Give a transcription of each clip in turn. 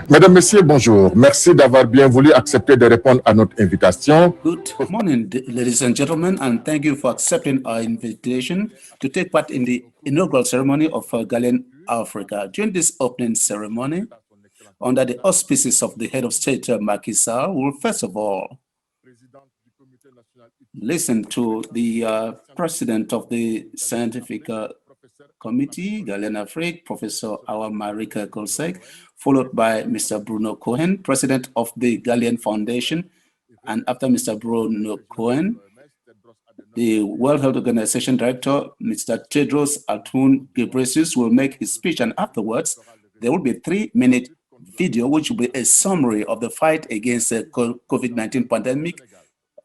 Mesdames, Messieurs, bonjour. Merci d'avoir bien voulu accepter de répondre à notre invitation. Good morning, ladies and gentlemen, and thank you for accepting our invitation to take part in the inaugural ceremony of Galien, Africa. During this opening ceremony, under the auspices of the head of state, Macky Sall, we will first of all listen to the president of the scientific committee, Galien Afrique, Professor Awa Marika Kolsek, followed by Mr. Bruno COHEN, president of the Galien Foundation. And after Mr. Bruno COHEN, the World Health Organization Director, Mr. Tedros Ghebreyesus, will make his speech, and afterwards, there will be a 3-minute video, which will be a summary of the fight against the COVID-19 pandemic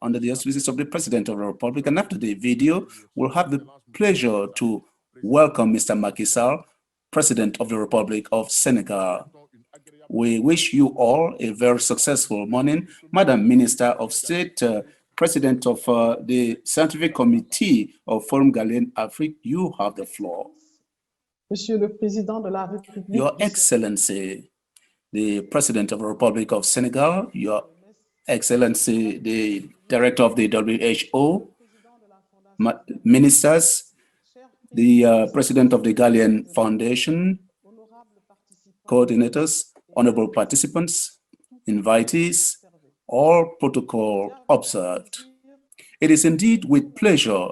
under the auspices of the President of the Republic. And after the video, we'll have the pleasure to welcome Mr. Macky Sall, President of the Republic of Senegal. We wish you all a very successful morning. Madam Minister of State, President of the Scientific Committee of Forum Galien Afrique, you have the floor. Monsieur le Président de la République. Your Excellency, the President of the Republic of Senegal, Your Excellency, the Director of the WHO, Ministers, the President of the Galien Foundation, coordinators, honorable participants, invitees, all protocol observed. It is indeed with pleasure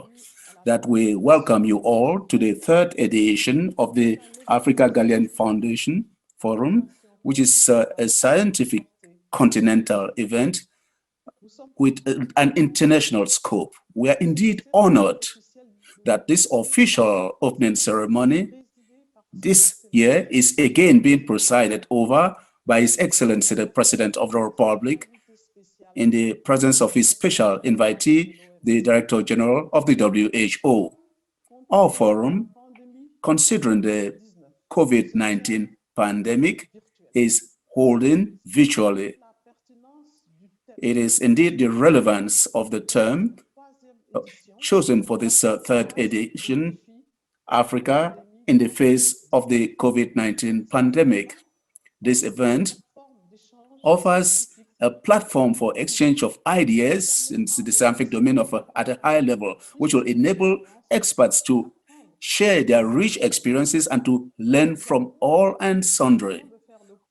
that we welcome you all to the 3rd edition of the Africa Galien Foundation Forum, which is a scientific continental event with an international scope. We are indeed honored that this official opening ceremony this year is again being presided over by His Excellency, the President of the Republic, in the presence of his special invitee, the Director General of the WHO. Our forum, considering the COVID-19 pandemic, is holding virtually. It is indeed the relevance of the term chosen for this 3rd edition, Africa in the face of the COVID-19 pandemic. This event offers a platform for exchange of ideas in the scientific domain at a high level, which will enable experts to share their rich experiences and to learn from all and sundry.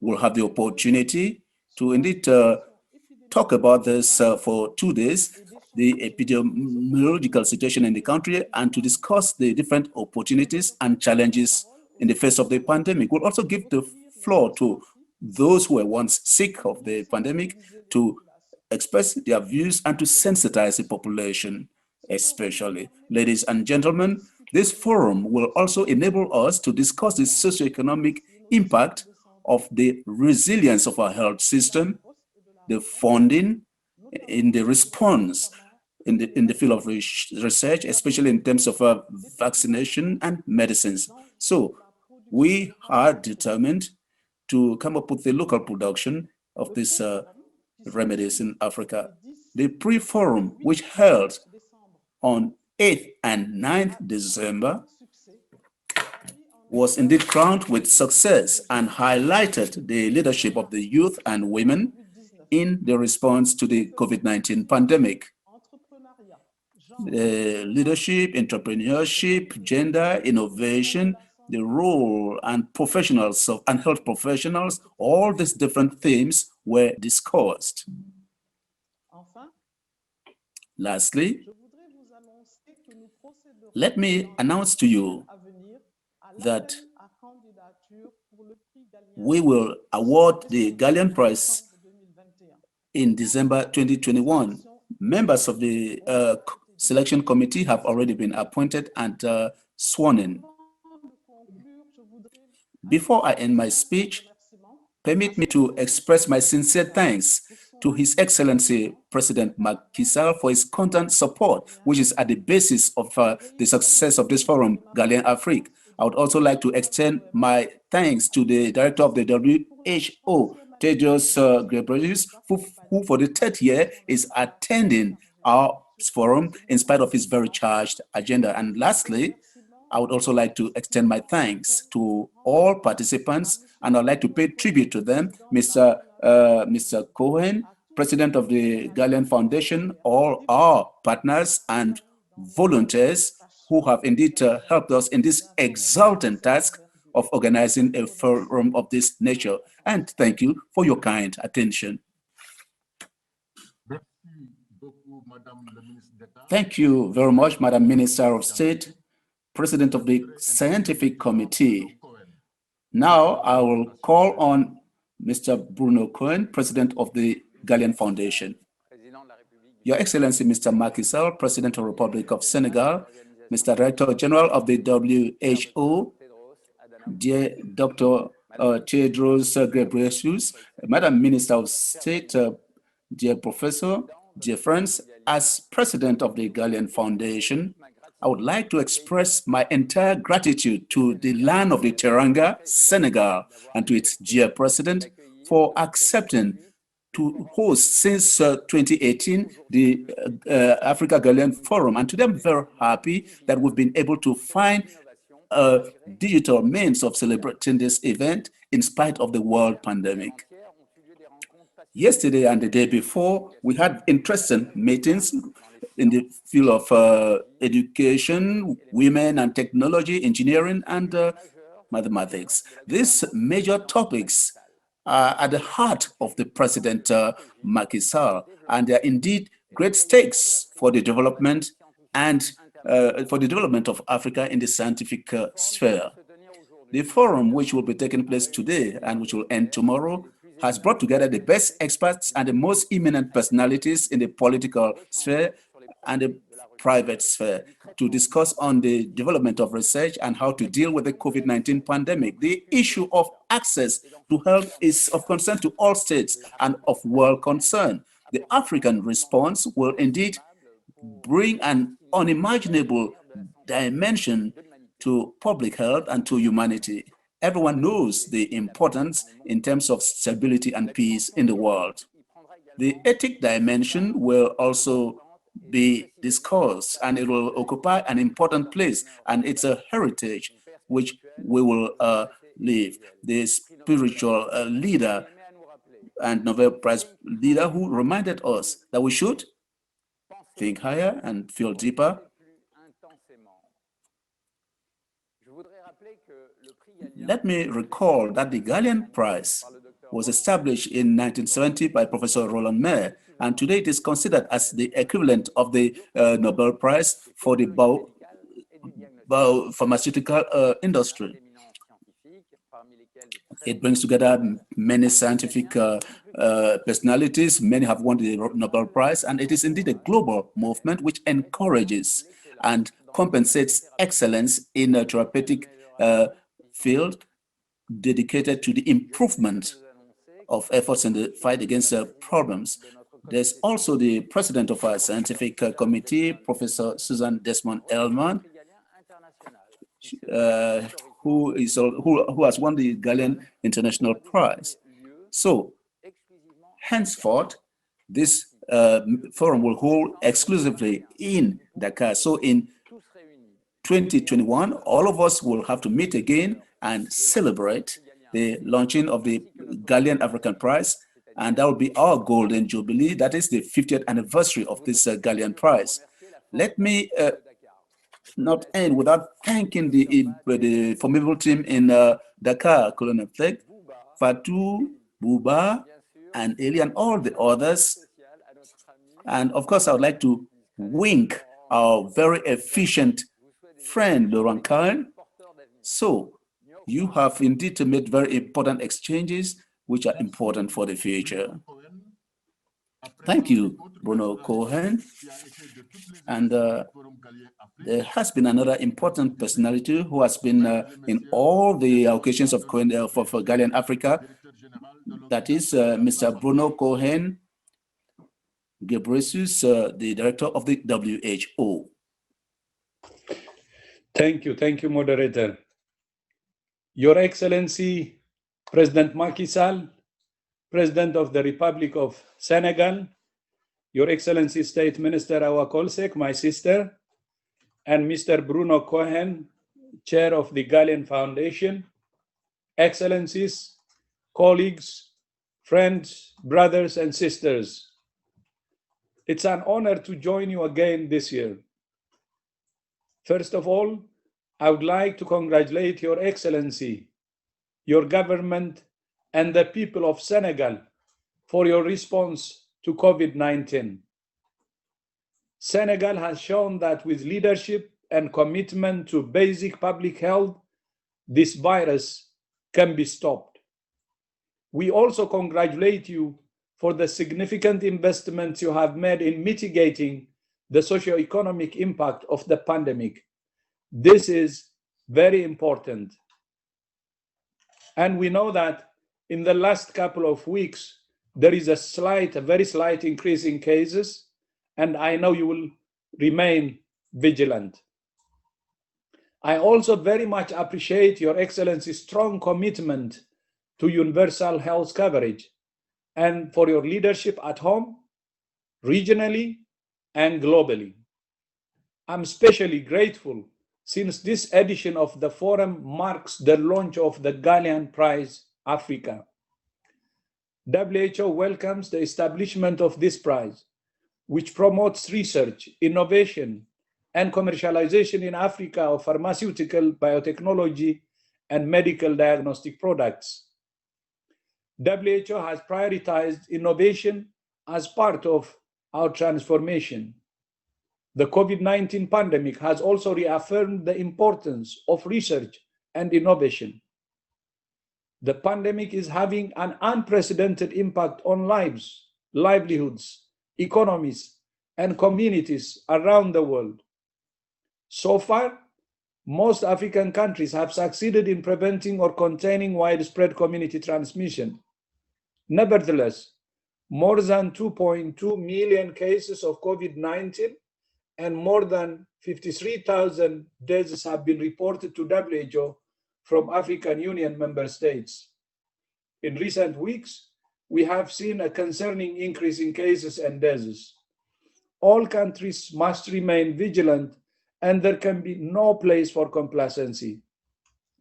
We'll have the opportunity to indeed talk about this for 2 days, the epidemiological situation in the country, and to discuss the different opportunities and challenges in the face of the pandemic. We'll also give the floor to those who were once sick of the pandemic to express their views and to sensitize the population, especially. Ladies and gentlemen, this forum will also enable us to discuss the socioeconomic impact of the resilience of our health system, the funding in the response in the field of research, especially in terms of vaccination and medicines. So we are determined to come up with the local production of these remedies in Africa. The pre-forum, which held on 8th and 9th December, was indeed crowned with success and highlighted the leadership of the youth and women in the response to the COVID-19 pandemic. The leadership, entrepreneurship, gender, innovation, the role and professionals and health professionals, all these different themes were discussed. Lastly, let me announce to you that we will award the Galien Prize in December 2021. Members of the selection committee have already been appointed and sworn in. Before I end my speech, permit me to express my sincere thanks to His Excellency President Macky Sall for his constant support, which is at the basis of the success of this forum, Galien Afrique. I would also like to extend my thanks to the Director of the WHO, Tedros Ghebreyesus, who for the 3rd year is attending our forum in spite of his very charged agenda. And lastly, I would also like to extend my thanks to all participants, and I'd like to pay tribute to them, Mr. COHEN, President of the Galien Foundation, all our partners and volunteers who have indeed helped us in this exalted task of organizing a forum of this nature. And thank you for your kind attention. Thank you very much, Madam Minister of State, President of the Scientific Committee. Now I will call on Mr. Bruno Cohen, President of the Galien Foundation. Your Excellency, Mr. Macky Sall, President of the Republic of Senegal, Mr. Director General of the WHO, dear Dr. Tedros Ghebreyesus, Madam Minister of State, dear Professor, dear friends, as President of the Galien Foundation, I would like to express my entire gratitude to the land of the Teranga, Senegal, and to its dear President for accepting to host since 2018 the Africa Galien Forum. And today I'm very happy that we've been able to find a digital means of celebrating this event in spite of the world pandemic. Yesterday and the day before, we had interesting meetings in the field of education, women and technology, engineering, and mathematics. These major topics are at the heart of the President Macky Sall, and they are indeed great stakes for the development and for the development of Africa in the scientific sphere. The forum, which will be taking place today and which will end tomorrow, has brought together the best experts and the most eminent personalities in the political sphere and the private sphere to discuss on the development of research and how to deal with the COVID-19 pandemic. The issue of access to health is of concern to all states and of world concern. The African response will indeed bring an unimaginable dimension to public health and to humanity. Everyone knows the importance in terms of stability and peace in the world. The ethic dimension will also be discussed, and it will occupy an important place, and it's a heritage which we will leave. The spiritual leader and Nobel Prize leader who reminded us that we should think higher and feel deeper. Let me recall that the Galien Prize was established in 1970 by Professor Roland Mayer, and today it is considered as the equivalent of the Nobel Prize for the biopharmaceutical industry. It brings together many scientific personalities. Many have won the Nobel Prize, and it is indeed a global movement which encourages and compensates excellence in a therapeutic field dedicated to the improvement of efforts in the fight against problems. There's also the president of our scientific committee, Professor Susan Desmond-Elman, who has won the Galien International Prize. So, henceforth, this forum will hold exclusively in Dakar. So, in 2021, all of us will have to meet again and celebrate the launching of the Galien African Prize, and that will be our golden jubilee. That is the 50th anniversary of this Galien Prize. Let me not end without thanking the formidable team in Dakar, Colonel Fleck, Fatou, Bouba, and Eli, and all the others. And of course, I would like to wink our very efficient friend, Laurent Kahn. So, you have indeed made very important exchanges, which are important for the future. Thank you, Bruno Cohen. And there has been another important personality who has been in all the occasions of for Galien Africa. That is Mr. Bruno Cohen Ghebreyesus, the director of the WHO. Thank you, moderator. Your Excellency, President Macky Sall, President of the Republic of Senegal, Your Excellency State Minister our COLL, my sister, and Mr. Bruno Cohen, Chair of the Galien Foundation, Excellencies, colleagues, friends, brothers and sisters. It's an honor to join you again this year. First of all, I would like to congratulate Your Excellency, your government, and the people of Senegal for your response to COVID-19. Senegal has shown that with leadership and commitment to basic public health, this virus can be stopped. We also congratulate you for the significant investments you have made in mitigating the socio-economic impact of the pandemic. This is very important. And we know that in the last couple of weeks, there is a very slight increase in cases, and I know you will remain vigilant. I also very much appreciate Your Excellency's strong commitment to universal health coverage and for your leadership at home, regionally, and globally. I'm especially grateful since this edition of the forum marks the launch of the Galien Prize Africa. WHO welcomes the establishment of this prize, which promotes research, innovation, and commercialization in Africa of pharmaceutical, biotechnology, and medical diagnostic products. WHO has prioritized innovation as part of our transformation. The COVID-19 pandemic has also reaffirmed the importance of research and innovation. The pandemic is having an unprecedented impact on lives, livelihoods, economies, and communities around the world. So far, most African countries have succeeded in preventing or containing widespread community transmission. Nevertheless, more than 2.2 million cases of COVID-19 and more than 53,000 deaths have been reported to WHO from African Union member states. In recent weeks, we have seen a concerning increase in cases and deaths. All countries must remain vigilant, and there can be no place for complacency.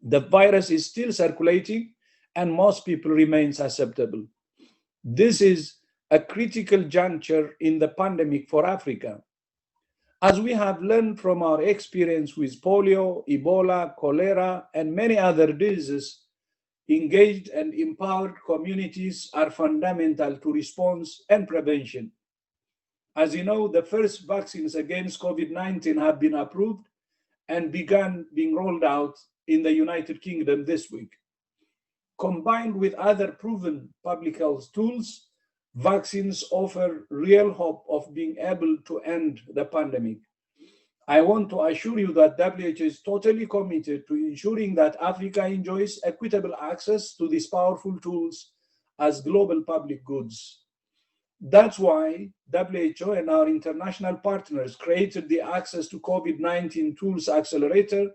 The virus is still circulating, and most people remain susceptible. This is a critical juncture in the pandemic for Africa. As we have learned from our experience with polio, Ebola, cholera, and many other diseases, engaged and empowered communities are fundamental to response and prevention. As you know, the first vaccines against COVID-19 have been approved and began being rolled out in the United Kingdom this week. Combined with other proven public health tools, vaccines offer real hope of being able to end the pandemic. I want to assure you that WHO is totally committed to ensuring that Africa enjoys equitable access to these powerful tools as global public goods. That's why WHO and our international partners created the Access to COVID-19 Tools Accelerator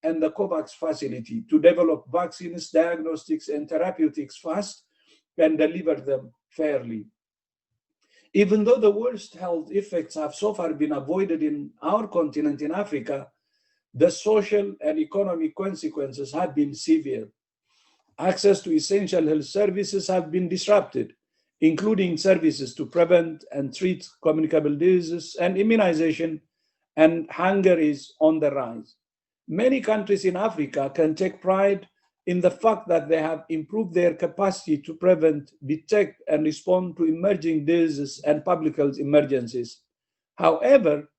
and the COVAX facility to develop vaccines, diagnostics, and therapeutics fast and deliver them fairly. Even though the worst health effects have so far been avoided in our continent in Africa, the social and economic consequences have been severe. Access to essential health services have been disrupted, including services to prevent and treat communicable diseases and immunization, and hunger is on the rise. Many countries in Africa can take pride in the fact that they have improved their capacity to prevent, detect, and respond to emerging diseases and public health emergencies. However,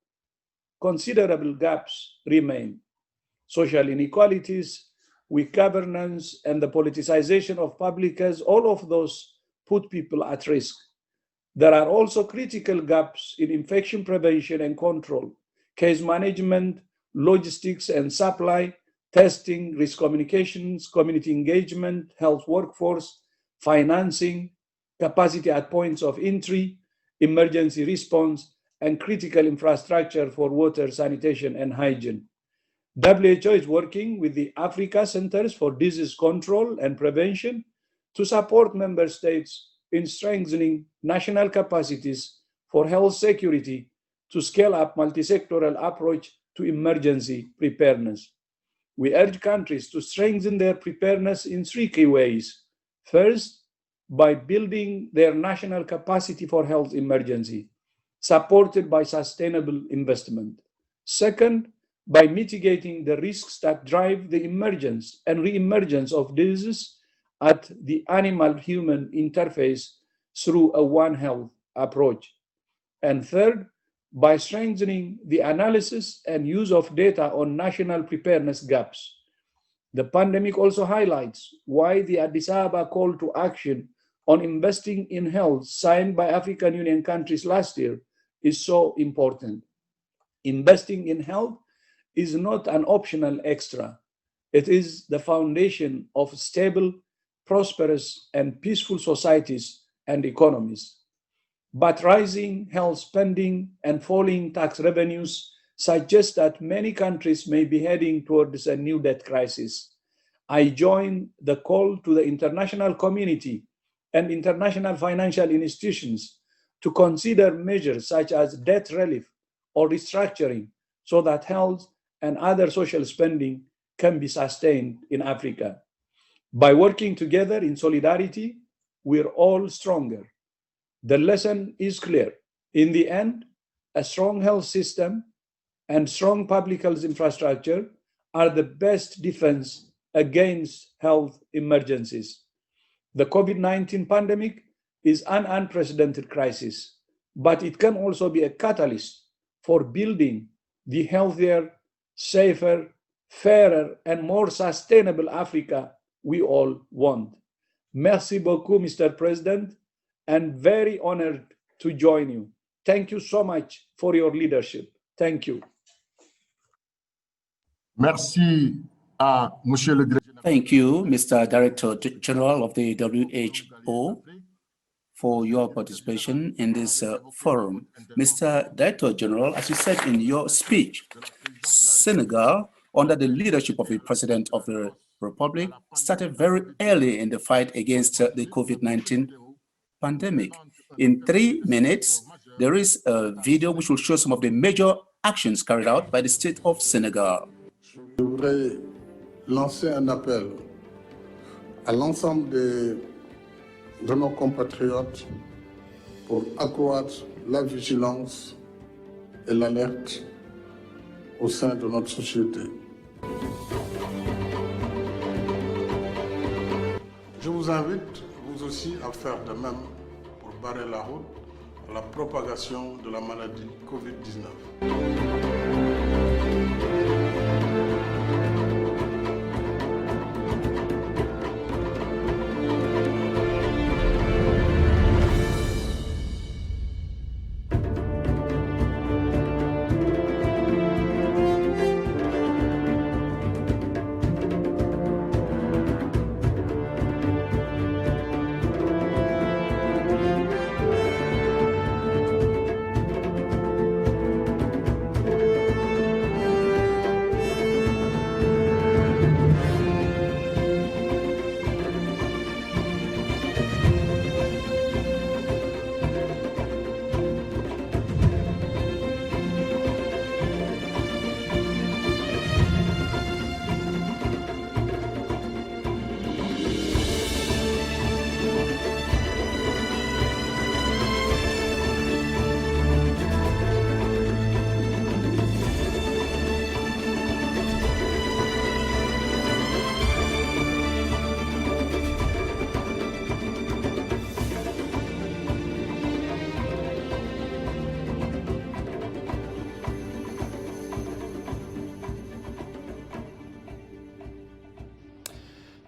considerable gaps remain. Social inequalities, weak governance, and the politicization of public health, all of those put people at risk. There are also critical gaps in infection prevention and control, case management, logistics and supply, testing, risk communications, community engagement, health workforce, financing, capacity at points of entry, emergency response, and critical infrastructure for water, sanitation, and hygiene. WHO is working with the Africa Centers for Disease Control and Prevention to support member states in strengthening national capacities for health security to scale up multi-sectoral approach to emergency preparedness. we urge countries to strengthen their preparedness in 3 key ways. First, by building their national capacity for health emergency, supported by sustainable investment. Second, by mitigating the risks that drive the emergence and re-emergence of diseases at the animal-human interface through a One Health approach. And third, by strengthening the analysis and use of data on national preparedness gaps. The pandemic also highlights why the Addis Ababa call to action on investing in health signed by African Union countries last year is so important. Investing in health is not an optional extra. It is the foundation of stable, prosperous, and peaceful societies and economies. But rising health spending and falling tax revenues suggest that many countries may be heading towards a new debt crisis. I join the call to the international community and international financial institutions to consider measures such as debt relief or restructuring so that health and other social spending can be sustained in Africa. By working together in solidarity, we're all stronger. The lesson is clear. In the end, a strong health system and strong public health infrastructure are the best defense against health emergencies. The COVID-19 pandemic is an unprecedented crisis, but it can also be a catalyst for building the healthier, safer, fairer, and more sustainable Africa we all want. Merci beaucoup, Mr. President, and very honored to join you. Thank you so much for your leadership. Thank you. Merci à Monsieur le Directeur. Thank you, Mr. Director General of the WHO, for your participation in this forum. Mr. Director General, as you said in your speech, Senegal, under the leadership of the President of the Republic, started very early in the fight against the COVID-19 pandemic. In 3 minutes, there is a video which will show some of the major actions carried out by the state of Senegal. Je voudrais lancer un appel à l'ensemble de nos compatriotes pour accroître la vigilance et l'alerte au sein de notre société. Je vous invite, vous aussi, à faire de même pour barrer la route à la propagation de la maladie COVID-19.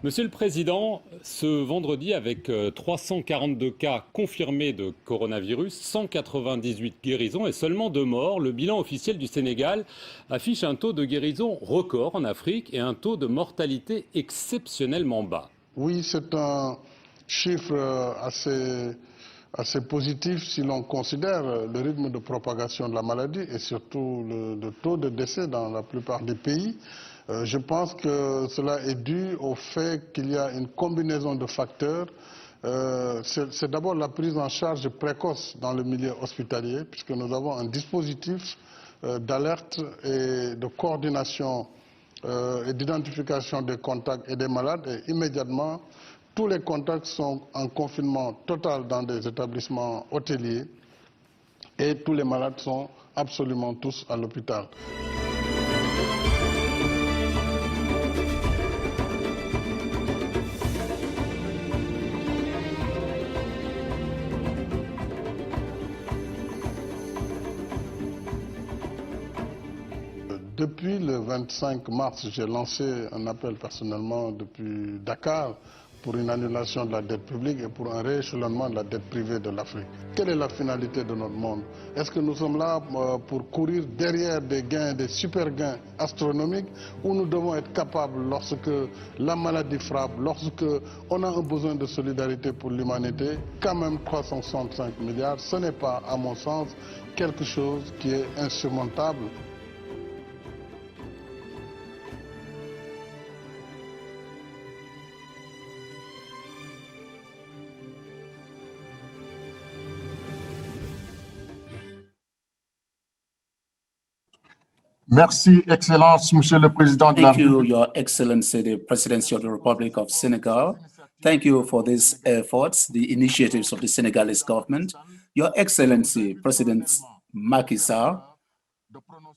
Monsieur le Président, ce vendredi, avec 342 cas confirmés de coronavirus, 198 guérisons et seulement 2 morts, le bilan officiel du Sénégal affiche un taux de guérison record en Afrique et un taux de mortalité exceptionnellement bas. Oui, c'est un chiffre assez positif si l'on considère le rythme de propagation de la maladie et surtout le taux de décès dans la plupart des pays. Je pense que cela est dû au fait qu'il y a une combinaison de facteurs. C'est d'abord la prise en charge précoce dans le milieu hospitalier, puisque nous avons un dispositif d'alerte et de coordination et d'identification des contacts et des malades. Et immédiatement, tous les contacts sont en confinement total dans des établissements hôteliers et tous les malades sont absolument tous à l'hôpital. Depuis le 25 mars, j'ai lancé un appel personnellement depuis Dakar pour une annulation de la dette publique et pour un rééchelonnement de la dette privée de l'Afrique. Quelle est la finalité de notre monde? Est-ce que nous sommes là pour courir derrière des gains, des super gains astronomiques, ou nous devons être capables, lorsque la maladie frappe, lorsque on a un besoin de solidarité pour l'humanité, quand même 365 milliards, ce n'est pas, à mon sens, quelque chose qui est insurmontable. Merci, Excellence, Monsieur le Président de la Thank you, République. Your Excellency, the Presidency of the Republic of Senegal. Thank you for these efforts, the initiatives of the Senegalese government. Your Excellency, President Macky Sall,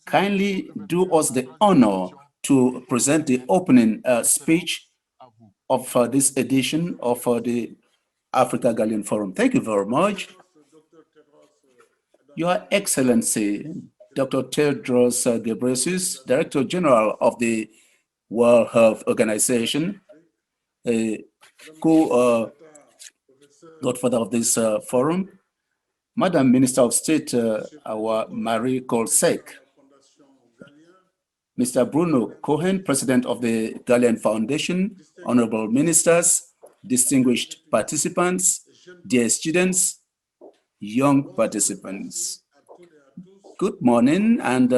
kindly do us the honor to present the opening speech of this edition of the Africa Galien Forum. Thank you very much. Your Excellency, Dr. Tedros Ghebreyesus, Director General of the World Health Organization, co-godfather of this forum, Madam Minister of State, our Marie called SECK, Mr. Bruno COHEN, President of the Galien Foundation, honorable ministers, distinguished participants, dear students, young participants. Good morning, and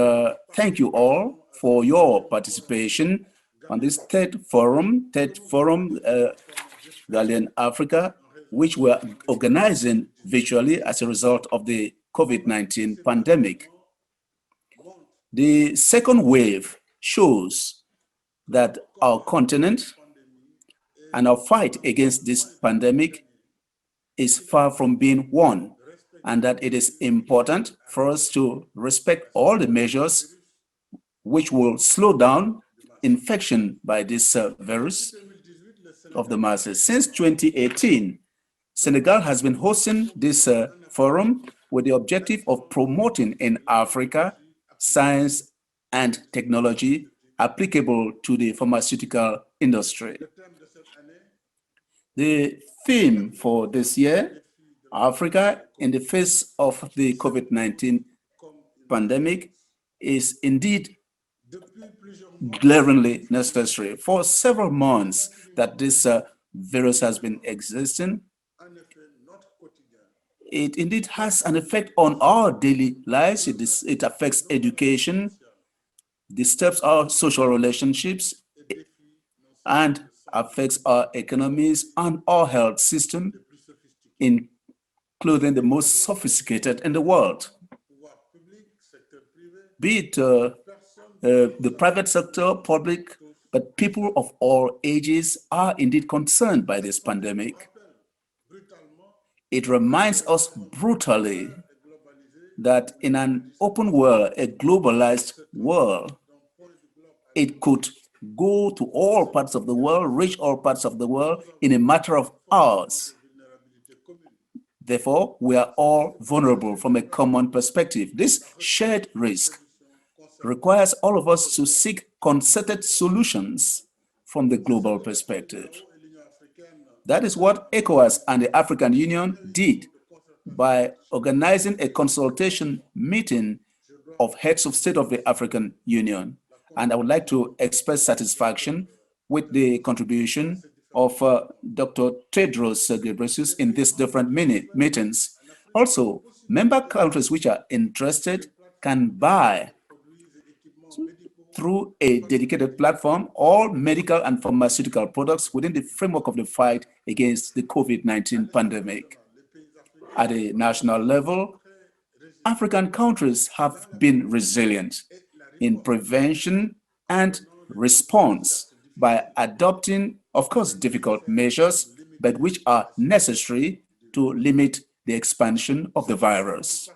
thank you all for your participation on this third forum, Galien Africa, which we're organizing virtually as a result of the COVID-19 pandemic. The second wave shows that our continent and our fight against this pandemic is far from being won, and that it is important for us to respect all the measures which will slow down infection by this virus of the masses. Since 2018, Senegal has been hosting this forum with the objective of promoting in Africa science and technology applicable to the pharmaceutical industry. The theme for this year, Africa in the face of the COVID-19 pandemic, is indeed glaringly necessary. For several months that this virus has been existing, it indeed has an effect on our daily lives. It affects education, disturbs our social relationships, and affects our economies and our health system, including the most sophisticated in the world. Be it the private sector, public, but people of all ages are indeed concerned by this pandemic. It reminds us brutally that in an open world, a globalized world, it could go to all parts of the world, reach all parts of the world in a matter of hours. Therefore, we are all vulnerable from a common perspective. This shared risk requires all of us to seek concerted solutions from the global perspective. That is what ECOWAS and the African Union did by organizing a consultation meeting of heads of state of the African Union. And I would like to express satisfaction with the contribution of Dr. Tedros Ghebreyesus in these different meetings. Also, member countries which are interested can buy through a dedicated platform all medical and pharmaceutical products within the framework of the fight against the COVID-19 pandemic. At a national level, African countries have been resilient in prevention and response by adopting, of course, difficult measures, but which are necessary to limit the expansion of the virus.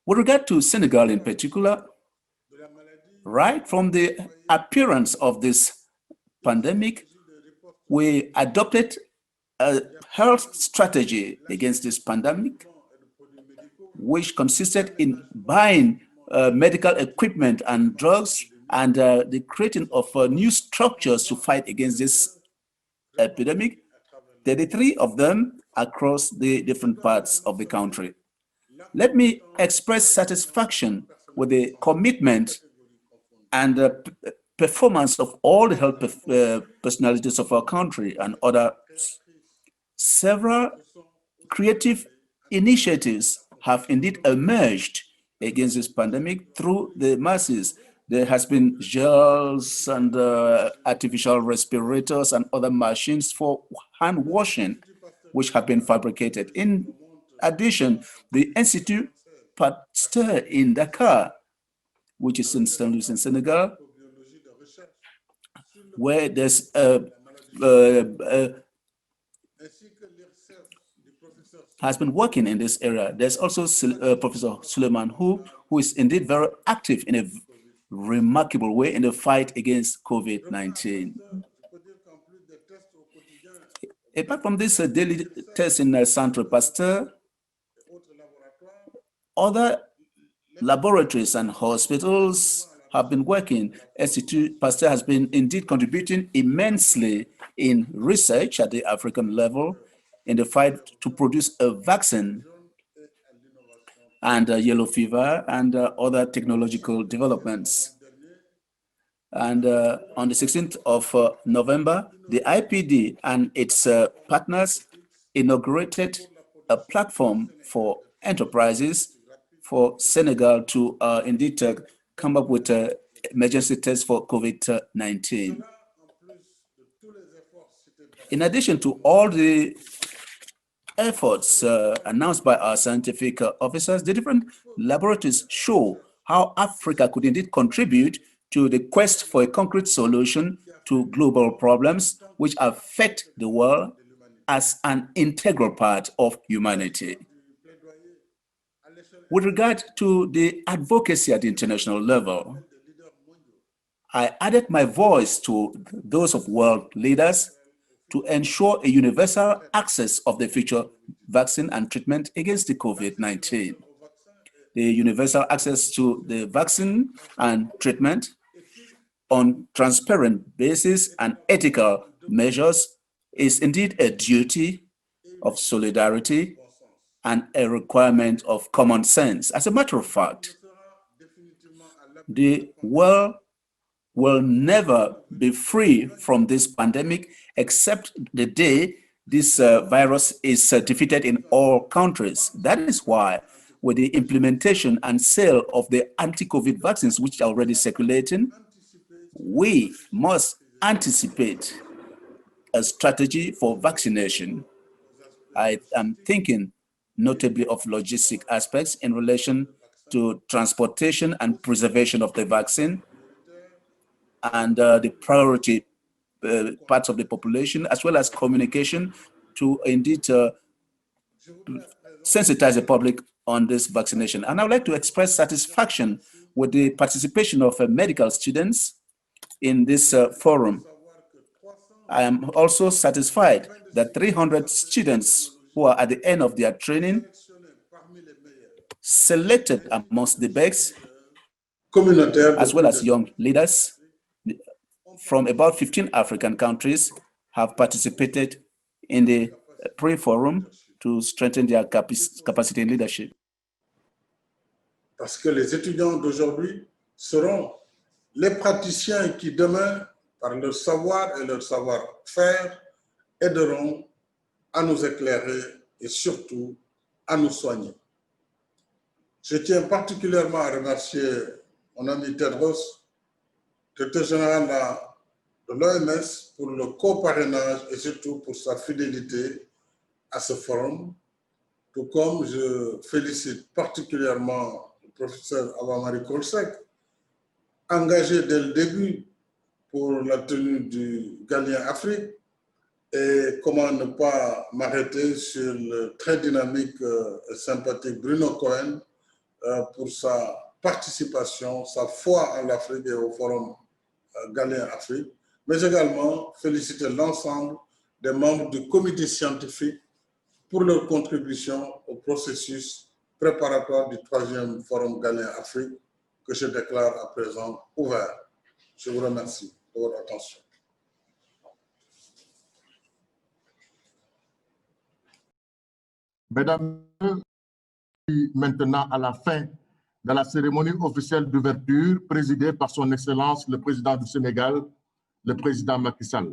With regard to Senegal in particular, right from the appearance of this pandemic, we adopted a health strategy against this pandemic, which consisted in buying medical equipment and drugs and the creating of new structures to fight against this epidemic, 33 of them across the different parts of the country. Let me express satisfaction with the commitment and performance of all the health personalities of our country and others. Several creative initiatives have indeed emerged against this pandemic through the masses. There has been gels and artificial respirators and other machines for hand washing, which have been fabricated. In addition, the Institut Pasteur in Dakar, which is in St. Louis in Senegal, where there's has been working in this area. There's also Professor Suleiman, who is indeed very active in a remarkable way in the fight against COVID-19. Apart from this daily test in Centre Pasteur, other laboratories and hospitals have been working. Institut Pasteur has been indeed contributing immensely in research at the African level in the fight to produce a vaccine and yellow fever and other technological developments. And on the 16th of November, the IPD and its partners inaugurated a platform for enterprises for Senegal to indeed come up with emergency tests for COVID-19. In addition to all the efforts announced by our scientific officers, the different laboratories show how Africa could indeed contribute to the quest for a concrete solution to global problems which affect the world as an integral part of humanity. With regard to the advocacy at the international level, I added my voice to those of world leaders to ensure a universal access of the future vaccine and treatment against the COVID-19. The universal access to the vaccine and treatment on transparent basis and ethical measures is indeed a duty of solidarity and a requirement of common sense. As a matter of fact, the world will never be free from this pandemic except the day this virus is defeated in all countries. That is why, with the implementation and sale of the anti-COVID vaccines, which are already circulating, we must anticipate a strategy for vaccination. I am thinking notably of logistic aspects in relation to transportation and preservation of the vaccine, and the priority parts of the population, as well as communication to indeed sensitize the public on this vaccination. And I would like to express satisfaction with the participation of medical students in this forum. I am also satisfied that 300 students who are at the end of their training, selected amongst the best, as well as young leaders from about 15 African countries, have participated in the pre-forum to strengthen their capacity in leadership. Parce que les étudiants d'aujourd'hui seront les praticiens qui demain, par leur savoir et leur savoir-faire, aideront à nous éclairer et surtout à nous soigner. Je tiens particulièrement à remercier mon ami Tedros, directeur général de l'OMS, pour le co-parrainage et surtout pour sa fidélité à ce forum, tout comme je félicite particulièrement le professeur Abamari Kolsek, engagé dès le début pour la tenue du Galien Afrique, et comment ne pas m'arrêter sur le très dynamique et sympathique Bruno COHEN pour sa participation, sa foi en l'Afrique et au Forum Galien Afrique, mais également féliciter l'ensemble des membres du comité scientifique pour leur contribution au processus préparatoire du 3e Forum Galien Afrique que je déclare à présent ouvert. Je vous remercie de votre attention. Mesdames, maintenant à la fin de la cérémonie officielle d'ouverture présidée par son Excellence le Président du Sénégal, le Président Macky Sall.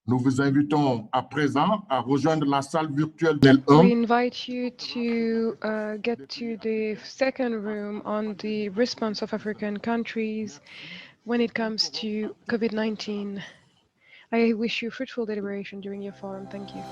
Nous vous invitons à présent à rejoindre la salle virtuelle del 1. We invite you to get to the second room on the response of African countries when it comes to COVID-19. I wish you fruitful deliberation during your forum. Thank you.